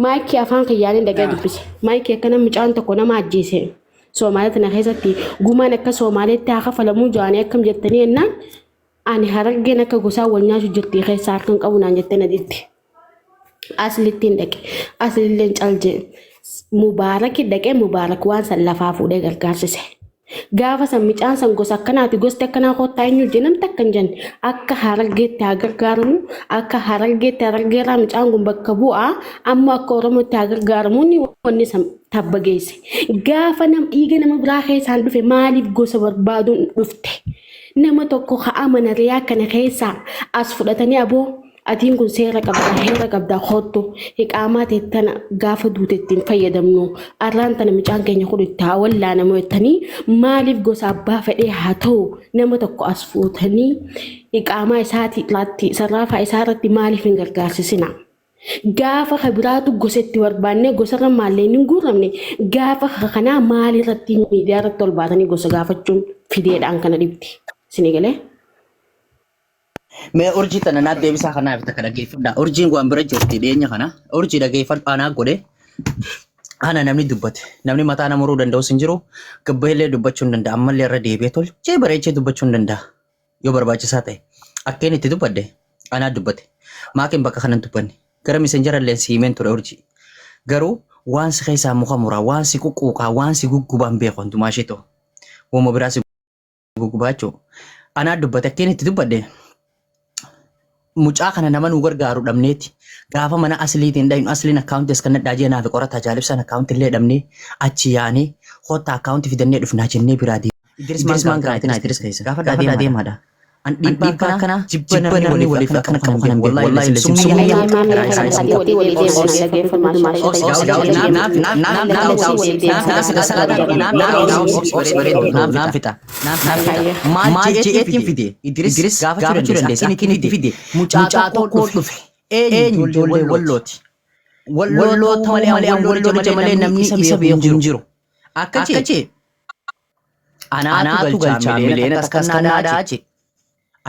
maayikii afaan kiyyaanii dhagee dubbise maayikii akkana mucaan tokko nama ajjeese Soomaalii tana keessatti gumaan akka Soomaaliitti haa kafalamuu jaanii akkam jettanii ennaan ani harargeen akka gosaa wal nyaachuu jirti keessaa harkaan qabu naan jettee na ditti aslittiin dhaqe aslilleen calje mubaarak dhaqee mubaarak waan san lafaa fuudhee gargaarsise gaafa san mucaan san gosa akkanaati gosti akkanaa kottaa eenyu jenam takkan jen akka harargeetti haa gargaaramu akka harargeetti harargeeraa mucaan kun bakka bu'aa amma akka oromootti haa gargaaramu ni wanni san tabba geesse gaafa nam dhiiga nama biraa keessaan dhufe maaliif gosa barbaaduun dhufte nama tokko haa amanariyaa kana keessaa as fudhatanii aboo atiin kun seera qabda heera qabda hotto hiqaamaa teettana gaafa duutettiin fayyadamnu arraan tana mucaan keenya kudhitti wallaa nama jettanii maaliif gosa abbaa fedhee haa ta'u nama tokko as fuutanii hiqaamaa isaatii laatti sarraafaa isaa irratti maaliif hin gargaarsisina gaafa kabiraatu gosetti barbaanne gosarra maallee hin guuramne gaafa kanaa maalirratti miidiyaa irratti ol baatanii gosa gaafachuun fideedhaan kana dhibdi sinigalee. Me urjii tana naaf deebisaa kanaaf takka dhageeffadha. Urjiin waan bira jirti dhiyeenya kana. Urjii dhageeffadhu aanaa godhe. Ana namni dubbate. Namni mataa nama muruu danda'us hin jiru. Gabba illee dubbachuu hin danda'a. Ammallee irra deebi'ee tolchee bareechee dubbachuu hin danda'a. Yoo barbaachisaa ta'e. Akkeen itti dubbadde anaa dubbate. Maakiin bakka kanan dubbanne. Gara misenjara illee siimeen ture urjii. Garuu waan si keessaa muka muraa, waan si quqquuqaa, waan si guggubaan beeku hundumaa ishee ta'u. Wama biraa si guggubaa jechuudha. Anaa dubbate akkeen itti dubbadde. Mucaa kana nama nu gargaaru dhabneeti gaafa mana asliitiin dhayin asliin akkaawuntii as kan dhaajee naaf qorata jaalibsaan akkaawuntii illee dhabnee achi yaanee hotta akkaawuntii fidannee dhufnaa jennee biraa deema. Idris maan gaatiin Idris keessa gaafa deemaadha. An dhiibbaa kana jibbanni waliif akkana qabu kanan wallahi summii naam fita maal jeetiin fide Idris gaafachuu dandeessa inni fide mucaa tokko dhufe eenyu ijoollee wallooti malee namni isa beeku hin jiru akkachi anaatu galchaa mileena takkas kanaadhaa je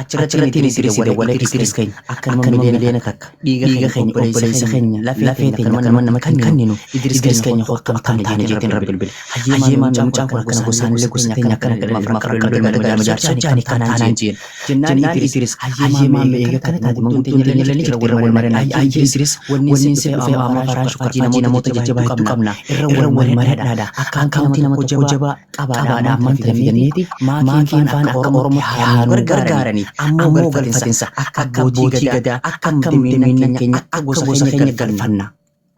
achirratti ni siree wala Idris keenya akka nama mileena takka dhiiga keenya obboleessa keenya lafee teenya nama kanninu Idris keenya akkam taane jeetiin rabbi bilbil hayyeemaa mucaan kun akkana gosaan illee gosa teenya akkana galma akka jaarsaa jaani kanaan jeen jennaan Idris hayyeemaa meeqa kana taate manguuteen teenya illee jira wal mareen hayyee Idris wanni se dhufee amma faraan shukkatii namoota jajjabaa qabna irra wal mareedhaadha akka akkaawuntii nama tokko jabaa qabaadha amman fidanneeti maakiin faan akka oromoo haa gargaaranii ammoo galfatinsa akka abbootii gadaa akka mudimina keenya akka gosa keenya galfanna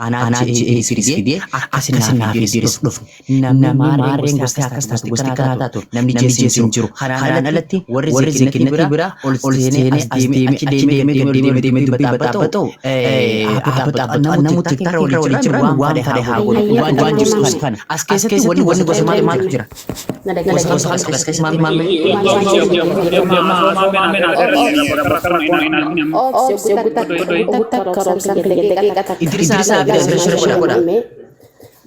anaachi Idris fidee akkasinaaf Idris dhufu namni maarreen gosti akkas taatu gosti kanaa taatu namni jeessi hin jiru kanaan alatti warri zekinati bira ol seenee as deemee achi deemee dubbii baxaabatu namoota tarra waliin jiran waan fadhe haa godhu waan jirtu kana as keessatti wanni gosa maaltu jira gosa as keessatti Idris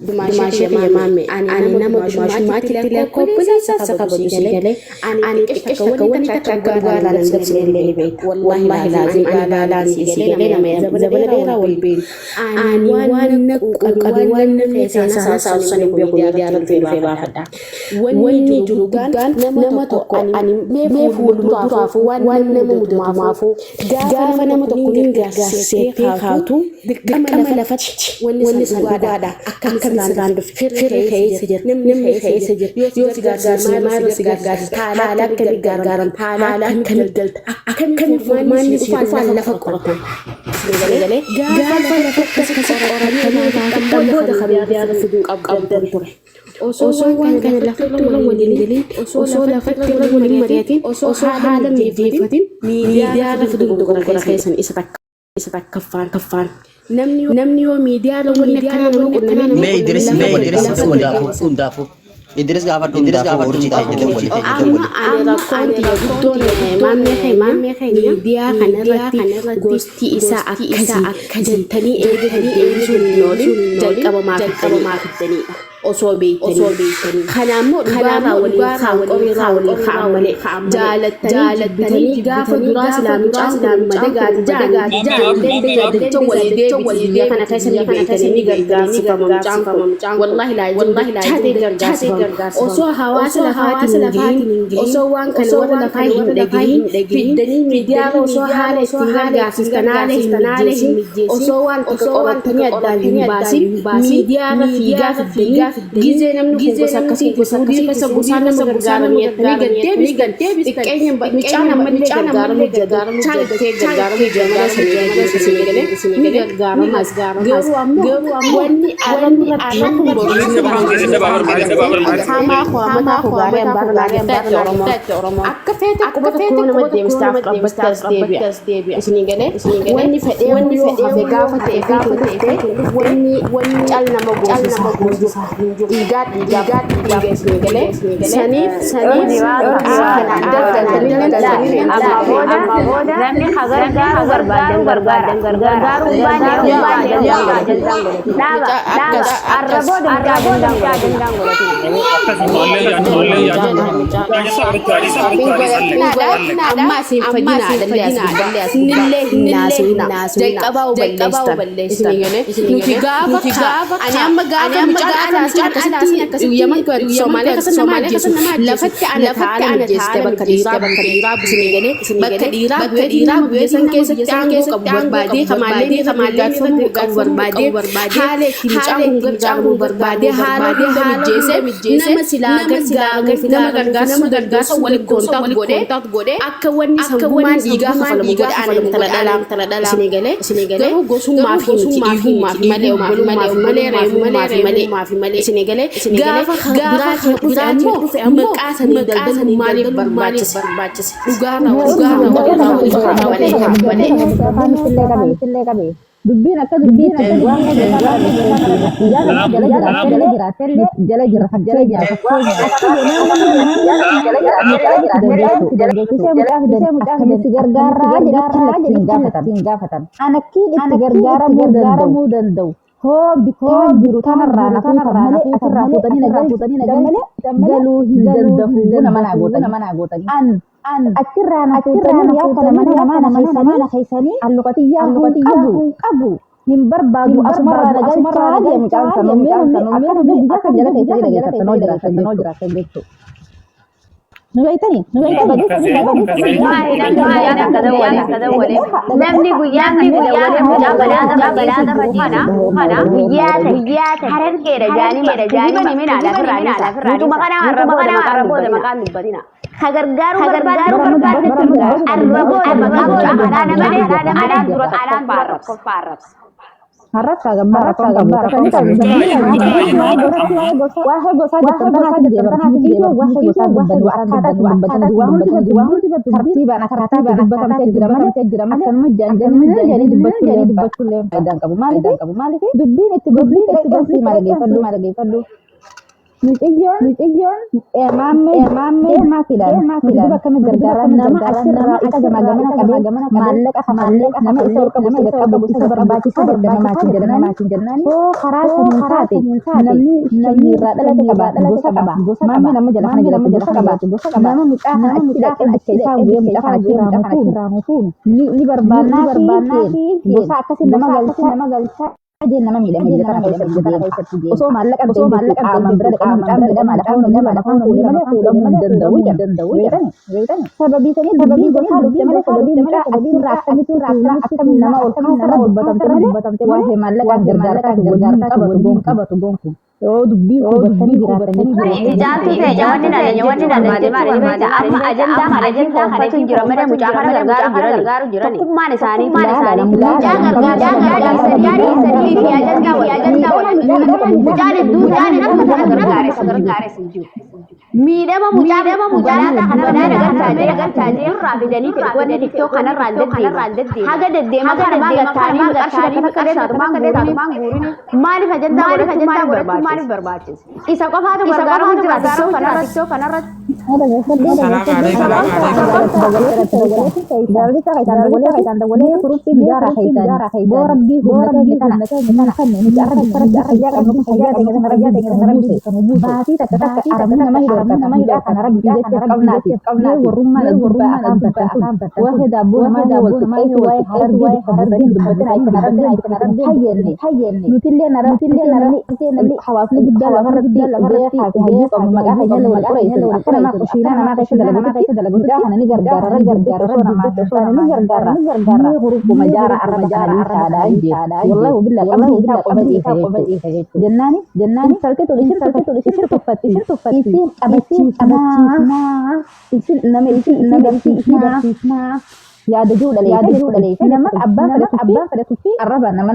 Dimashi mame ani nama Dimashi tila kopula sasa kabodi gale ani kishka wani takagara nan dabsele bait wallahi lazim ana lazim sigele na zabala walbin ani wan fesa sa sani ko ya diaran fe ba fada wani jurugan nama to ani me fulu turafu wan nama mudmafu gafa nama to kuninga se khatu kama lafat wani sagada akan Land of Firkay, Nimhe Sager, Yosigar, Maro Cigar, Tala, Kaligaran, Tala, Kanigalt, Akan Forman, Fan Lafakota. Gafa Lafakota, also one can Lafakura Wadili, also Lafakura Wadimariati, also Hada Medifatin, Media of the Gorakan is a kafan. Namni wa media la wani kana no me Idris undafu Idris gafat urji ta jete wali amma ana konti ya guddo ne mamme media kana gosti isa akajantani noolin jalqaba maafittaniidha. Osoo beektanii kanaammoo dhugaarraa waliin kaan qoreerraa waliin kaan malee jaalattanii gaafa duraa islaamicaa islaamummaa dagaati jaalattanii walii kana keessa ni beekanii ni gargaarsifama wallaahi laayii gargaarsifama osoo hawaasa lafaatiin hin gahin osoo waan kana warra lafaa hin dhagahin fiddanii miidiyaa osoo haala ittiin gargaarsistan haala hin mijjeessin osoo waan tokko qabatanii addaan hin baasin miidiyaarra fiigaa fiddanii ጊዜ namni kun gosa akkasii keessa gosaan nama gargaaramee gaddeebis xiqqeenyaan micaan ammallee gargaaramee ni gargaaramas garuu ammoo wanni arrabni hamaa koo gaareen barraaqetti Oromoo akka feete qubata koo nama deebistaaf qabbattaas deebi'a isinii galee wanni fedhee hafe gaafa ta'e wanni cal nama goosisa dhiigaa isinii galee saniif namni gargaaru barbaadan gargaaruu Somalia keessa nama ajjeesu lafatti ana taa'ala mijjeessite bakka dhiiraa bakka dhiiraa biyya san keessatti aangoo qabu barbaadee kamaallee gargaarfamuu qabu barbaadee haala ittiin mucaan kun gargaaramu barbaadee haala hunda mijjeesse nama silaa nama gargaarsa waliin koontaakt godhee akka wanni sangumaan dhiigaa kafalamu godhe ana tala dhalaa isinii galee garuu gosummaa fi dhiigummaa fi malee obbolummaa fi malee reemummaa fi malee isinii galee gaafa biraatiin dhufe ammoo maqaasanii daldaluu maaliif barbaachise dhugaarraa malee dubbiin akka waan jala gaafatan anakkiin itti gargaaramuu danda'u hoo bitaa jiru kanarraa malee asirraa fuutanii nagallee galuu hin danda'u nama naa gootanii achirraa fuutanii nama keessanii alluqatiyyaa qabu hin barbaadu asumarraa nagalchaa deemu caansa nummee biyya kan jala keessanii dhageessanoo jiraatan jechuudha. namni guyyaa mucaa balaata guyyaa harargeedha jaanii mina lafirraa mucuma kana arrabooda maqaan dubbatina gargaaru barbaadu arrabooda maqaa mucaa kanaana malee alaan dura alaan baarrabsa harapka gambar wahe gosa jatan iyo wahe gosa dubbatan tartiiban akkaataa dubbatamtee jira malee akkanuma janjanii dubbachuu illee faayidaan qabu maaliif dubbiin itti gorsii maal dhageeffadhu Miciyyoon maammee maakiidhaan bakka gargaaran nama achirraa isa gamana maallaqa nama isa ol qabu isa qabu isa barbaachisa namaatiin jennaan hoo karaa saniin taate namni irraa dhalate qaba gosa qaba nama jala kana gosa qaba nama mucaa kana achi dhaqee achi isaa guyyaa mucaa kana achirraa mutuun ni barbaannaa fi gosa akkasii nama galchaa Ajin nama miidhame jira kana keessatti deema. Osoo maallaqa qaamaan bira dhaqanii lafaan fuudhee malee fuudhamuu hin danda'u. Sababii gosaa dhufte malee sababii mucaa achirraa akkamitti nama ol kaasa dubbatamte malee maallaqaan gargaarsa qabatu gonku. Yoo dubbii hubattanii jiraatanii Ijaartuu ta'e wanni maali amma ajandaa kana jira malee mucaa kana gargaaru jiran tokkummaan isaanii mucaa gargaaru miidhama mucaa kana gargaartanii irraa fidanii wanni tiktoo kanarraa deddeema haga deddeema kana gattaanii qarshii guurin maaliif ajandaa maaliif barbaachisa isa qofaatu gargaaru jira tiktoo kanarratti Salam alaikum. Nama kusina nama kaisa dalagu dah hani gara-gara nama ini gara-gara ini huruf majara ada aja wallahu billah kami kita qobadi jannani salke tulisin tufat isin abisi isin nama isin ya ada juga dari nama abba pada tufi araba nama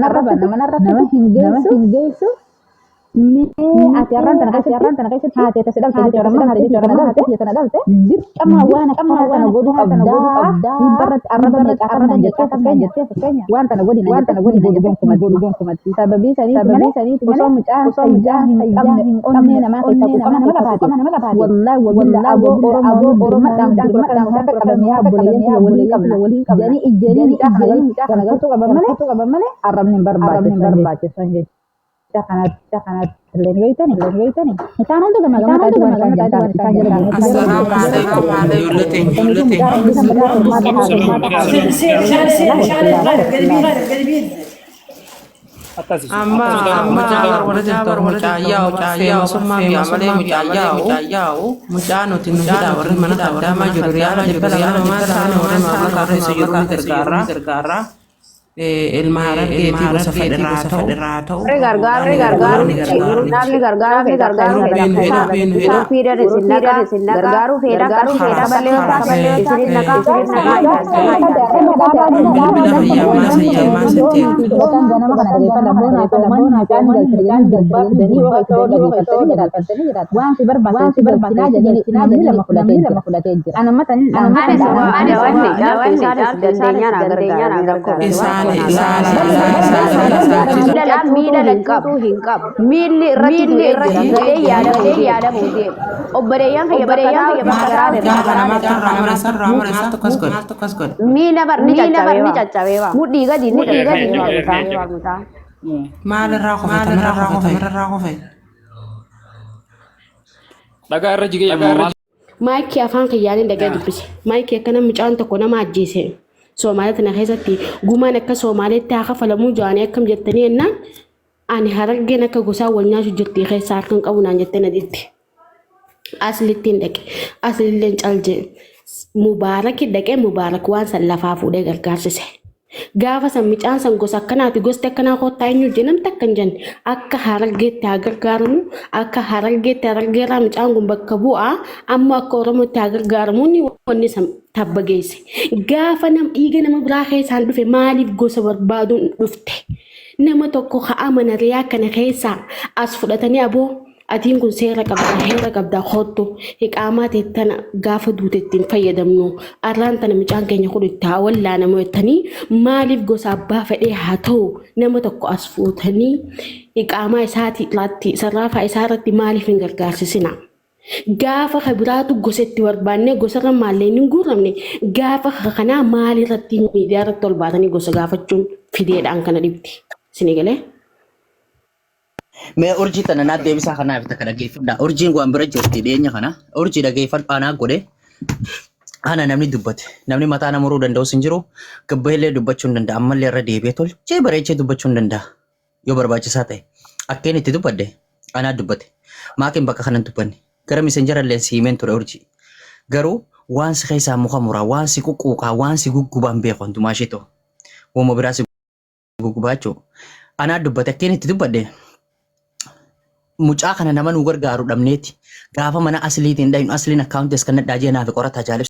hingga ajaran tanah kasih hati atas sedang orang hati dir kama wana godu abda ibarat araba jakanya wan tanah godi bong kuma sababi sani usam mujah onne nama kita nama wallahi abo madam kadamnya boleh jadi karena itu kabamane aram nimbar baca sanjay Jangan terlalu itu nih. Kita nanti gimana el maharage gosa federato regargar pira sinna gargaru fera Mida lengkap mili rati ya ada mungkin obere yang mina bar ni cacawe mudi ga di mal raqo fe daga rajige ya Mike afaan kiyaanin daga dubbise Mike kana mucaan tokko nama ajjeese Soomaaliyaan keessatti gumaan akka Soomaaliyaatti haa kafalamuu jaanii akkam jettanii ennaan ani harargeen akka gosaa wal nyaatu jettee keessaa kan qabu naan jettee na ditti. Aslittiin dhaqe aslilleen calje Mubaarak dhaqee Mubaarak waan san lafaa fuudhee gargaarsise. Gaafa san mucaan san gosa akkanaati gosti akkanaa kottaa eenyu jenamta akkan jenne akka harargeetti haa gargaaramu akka harargeetti harargeeraa mucaan kun bakka bu'aa amma akka Oromootti haa gargaaramu ni wanni san tabba geesse. Gaafa nam dhiiga nama biraa keessaan dhufe maaliif gosa barbaaduun dhufte? Nama tokko haa amanariyaa kana keessaa as fudhatanii aboo atiin kun seera qabda hottu hiqaamaa teettana gaafa duutettiin fayyadamnu arraan tana mucaan keenya kudhitti wallaa nama jettanii maaliif gosa abbaa fedhee haa ta'u nama tokko as fuutanii hiqaamaa isaatii laatti sarraafaa isaarratti maaliif hin gargaarsisina? Gaafa kabiraatu gosetti barbaanne gosarra maallee hin guuramne gaafa kanaa maalirratti miidiyaarratti ol baatanii gosa gaafachuun fideedhaan kana dhibdi. Sinigalee? Mee urjii tana naaf deebisaa kanaaf itti kana geeffadha. Urjiin waan bira jirti dhiyeenya kana. Urjii dhageeffadhu aanaa godhe. Ana namni dubbate. Namni mataa nama muruu danda'u sin jiru. Gabba illee dubbachuu hin danda'a. Ammallee irra deebi'ee tolchee bareechee dubbachuu hin danda'a. Yoo barbaachisaa ta'e. Akkeen itti dubbadde anaa dubbate. Maakiin bakka kanan dubbanne. Gara misenjara illee siimeen ture urjii. Garuu waan si keessaa muka muraa, waan si quqquuqaa, waan si guggubaan beeku hundumaa ishee ta'u. Wama biraa si guggubaa jechuudha. Anaa dubbate akkeen itti dubbadde. Mucaa kana nama nu gargaaru dhabneeti gaafa mana asliitiin dhayin asliin akkaawuntis kan dhaajee naaf qorata jaalib